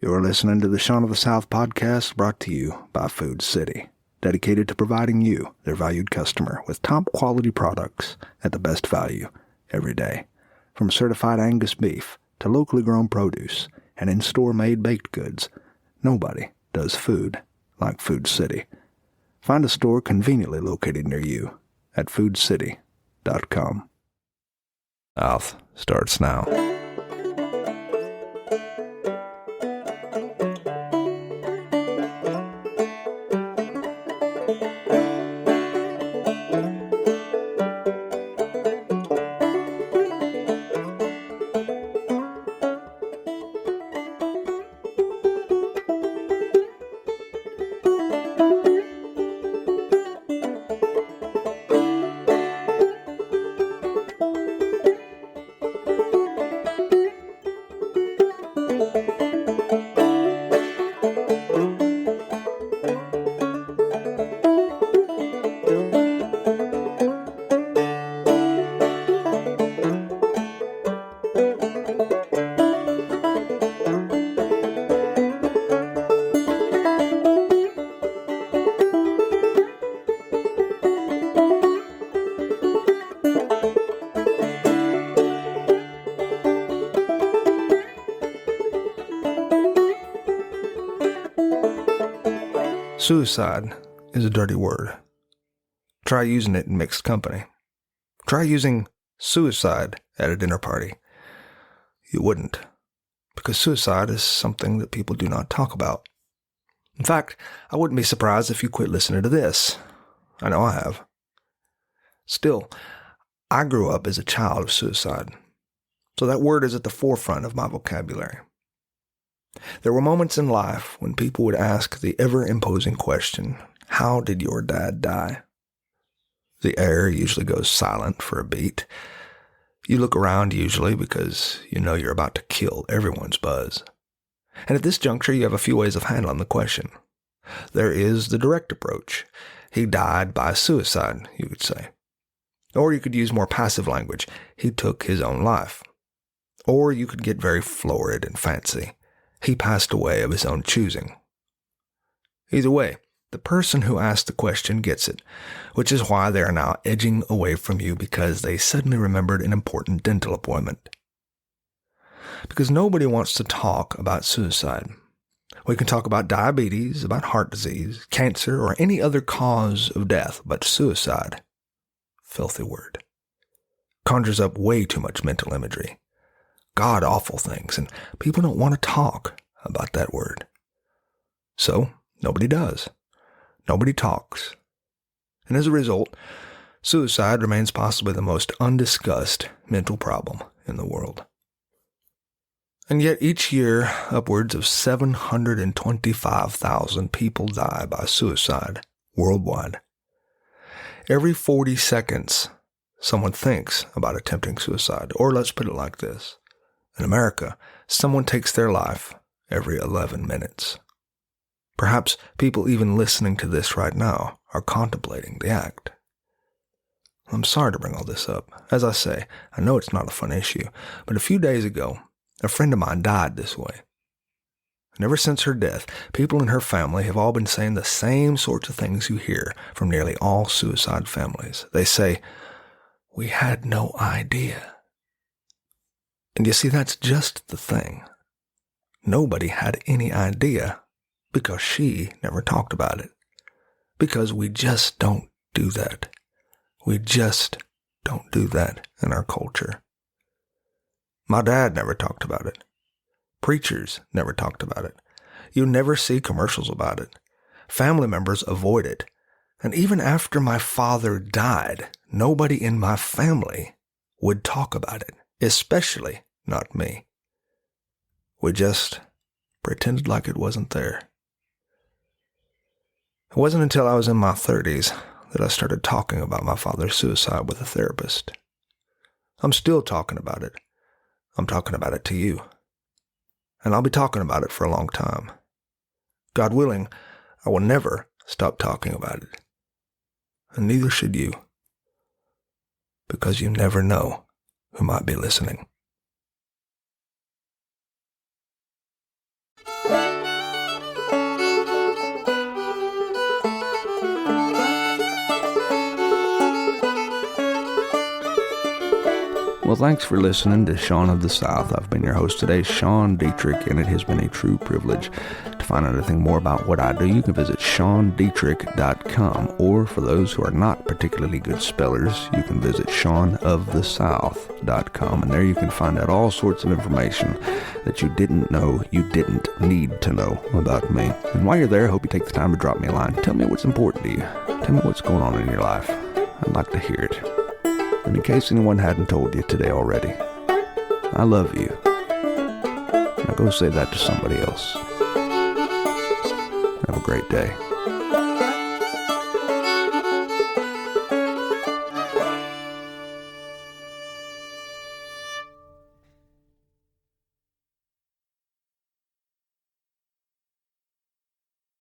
You're listening to the Shaun of the South podcast, brought to you by Food City, dedicated to providing you, their valued customer, with top quality products at the best value every day. From certified Angus beef to locally grown produce and in-store made baked goods, nobody does food like Food City. Find a store conveniently located near you at foodcity.com. South starts now. Suicide is a dirty word. Try using it in mixed company. Try using suicide at a dinner party. You wouldn't, because suicide is something that people do not talk about. In fact, I wouldn't be surprised if you quit listening to this. I know I have. Still, I grew up as a child of suicide, so that word is at the forefront of my vocabulary. There were moments in life when people would ask the ever-imposing question, "How did your dad die?" The air usually goes silent for a beat. You look around usually because you know you're about to kill everyone's buzz. And at this juncture, you have a few ways of handling the question. There is the direct approach. He died by suicide, you could say. Or you could use more passive language. He took his own life. Or you could get very florid and fancy. He passed away of his own choosing. Either way, the person who asked the question gets it, which is why they are now edging away from you because they suddenly remembered an important dental appointment. Because nobody wants to talk about suicide. We can talk about diabetes, about heart disease, cancer, or any other cause of death, but suicide, filthy word, conjures up way too much mental imagery. God-awful things, and people don't want to talk about that word. So, nobody does. Nobody talks. And as a result, suicide remains possibly the most undiscussed mental problem in the world. And yet each year, upwards of 725,000 people die by suicide worldwide. Every 40 seconds, someone thinks about attempting suicide. Or let's put it like this. In America, someone takes their life every 11 minutes. Perhaps people even listening to this right now are contemplating the act. I'm sorry to bring all this up. As I say, I know it's not a fun issue, but a few days ago, a friend of mine died this way. And ever since her death, people in her family have all been saying the same sorts of things you hear from nearly all suicide families. They say, "We had no idea." And you see, that's just the thing. Nobody had any idea because she never talked about it. Because we just don't do that. We just don't do that in our culture. My dad never talked about it. Preachers never talked about it. You never see commercials about it. Family members avoid it. And even after my father died, nobody in my family would talk about it. Especially not me. We just pretended like it wasn't there. It wasn't until I was in my 30s that I started talking about my father's suicide with a therapist. I'm still talking about it. I'm talking about it to you. And I'll be talking about it for a long time. God willing, I will never stop talking about it. And neither should you. Because you never know who might be listening. Well, thanks for listening to Sean of the South. I've been your host today, Sean Dietrich, and it has been a true privilege. To find out anything more about what I do, you can visit SeanDietrich.com, or for those who are not particularly good spellers, you can visit SeanOfTheSouth.com, and there you can find out all sorts of information that you didn't know you didn't need to know about me. And while you're there, I hope you take the time to drop me a line. Tell me what's important to you. Tell me what's going on in your life. I'd like to hear it. And in case anyone hadn't told you today already, I love you. Now go say that to somebody else. Have a great day.